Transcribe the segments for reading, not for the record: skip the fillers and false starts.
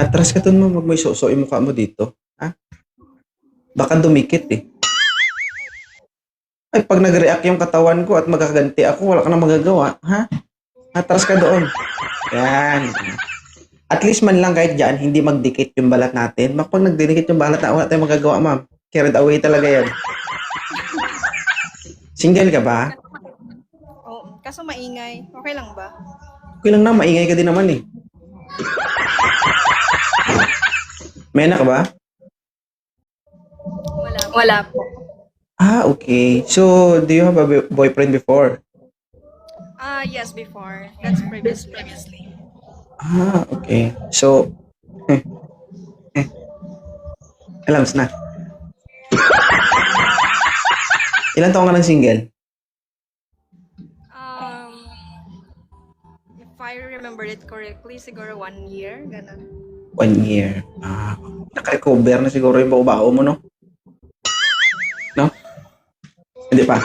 Atras ka dun mo, wag mo isuso yung mukha mo dito. Ha? Baka dumikit eh. Ay, pag nag-react yung katawan ko at magaganti ako, wala ka na magagawa. Ha? Atras ka doon. Yan. At least man lang kahit dyan, hindi magdikit yung balat natin. Pag nagdidikit yung balat na, wala tayong magagawa, ma'am. Carried away talaga yan. Single ka ba? Oo, kaso maingay. Okay lang ba? Okay lang na, maingay ka din naman eh. May anak ka ba? Wala po. Ah, okay. So, do you have a boyfriend before? Yes, before. That's previously. Ah, okay. So, alam na. Ilan taong ka ng single? If I remember it correctly, siguro 1 year. Ganun. 1 year. Ah, naka-recover na siguro yung bao mo, no? No? Hindi pa.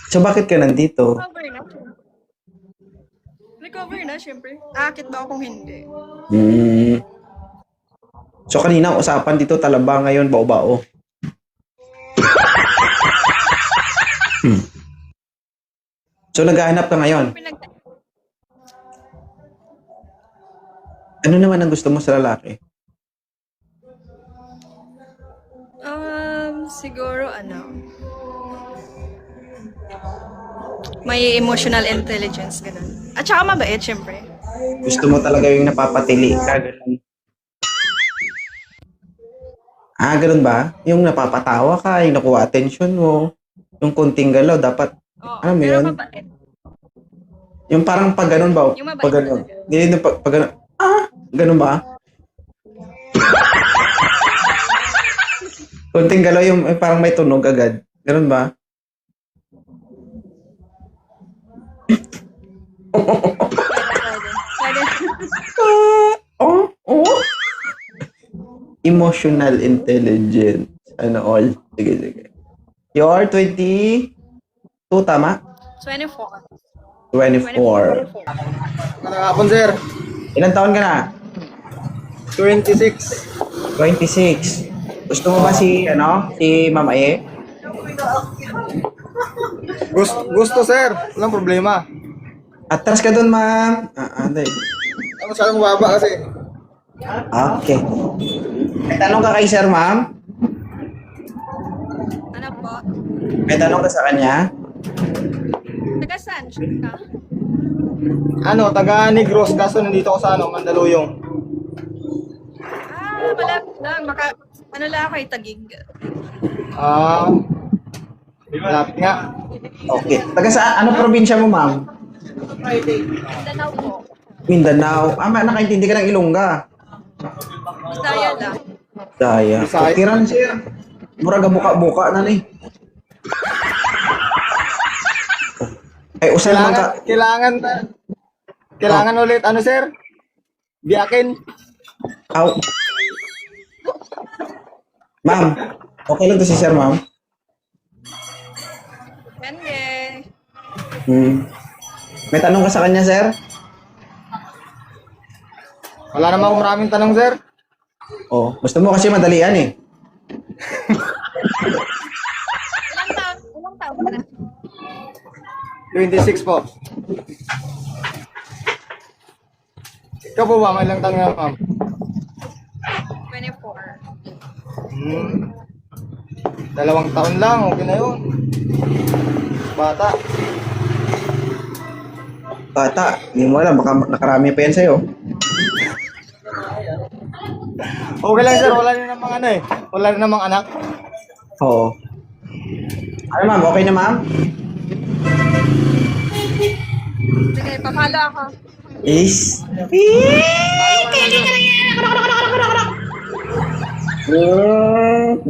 So, bakit ka nandito? Recover na, syempre. Aakit ba ako kung hindi? So, kanina usapan dito, talaba ngayon, bao-bao. So, naghahanap ka ngayon. Ano naman ang gusto mo sa lalaki? Siguro may emotional intelligence, ganun. At saka mabait, syempre. Gusto mo talaga yung napapatili ka, ganun. Ah, ganun ba? Yung napapatawa ka, yung nakuha attention mo, yung konting galaw, dapat, ano mo pero yun? mabait. Yung parang pag ganun ba? Yung mabait Pag ganun. talaga. Hindi, yung pag ganun. Ah, ganun ba? Konting galaw yung parang may tunog agad. Ganun ba? Pwede. Oh. Emotional intelligence. Ano all? Sige. You're 22, tama? 24. 24. Magandang hapon, sir. Ilan taon ka na? 26. 26. Gusto mo ba si Mama E? Gusto, sir. Walang problema. Atras ka dun, ma'am. Dahil. Ako masyadong mababa kasi. Okay. May tanong ka kay sir, ma'am? Ano po? May tanong ka sa kanya? Taga saan siya? Taga Negros, kaso nandito ako sa Mandaluyong. Malapit lang. Baka, lang ako Tagig. Malapit nga. Okay. Taga sa anong probinsya mo, ma'am? Mindanao po. Mindanao. Nakaintindi ka ng Ilongga. Bisaya lang. Daya. Bisaya. Okay ran, sir. Muraga buka-buka na ni. Ay, usa naman ka. Kailangan ulit, sir? Biyakin. Aw. Ma'am, okay lang to si sir, ma'am? Depende. May tanong ka sa kanya, sir? Wala naman akong maraming tanong, sir. Oh, gusto mo kasi madalian eh. Ilang taon ka na? 26 po. Ikaw po ba? May ilang tanong na, ma'am? 24. 2 taon lang. Okay na yun. Bata. Bata, hindi mo alam, baka nakarami pa yan sa'yo. Okay lang, sir. Wala na namang Wala na namang anak. Oo. Ano, ma'am? Okay na, ma'am? Sige, papalo ako. Is?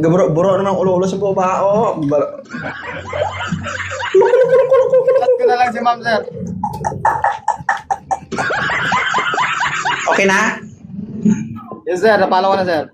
Buro naman ang ulo-ulo sa babao. Chat ko na lang si ma'am, sir. Okay na? Yes, sir. Napalo ko na, sir.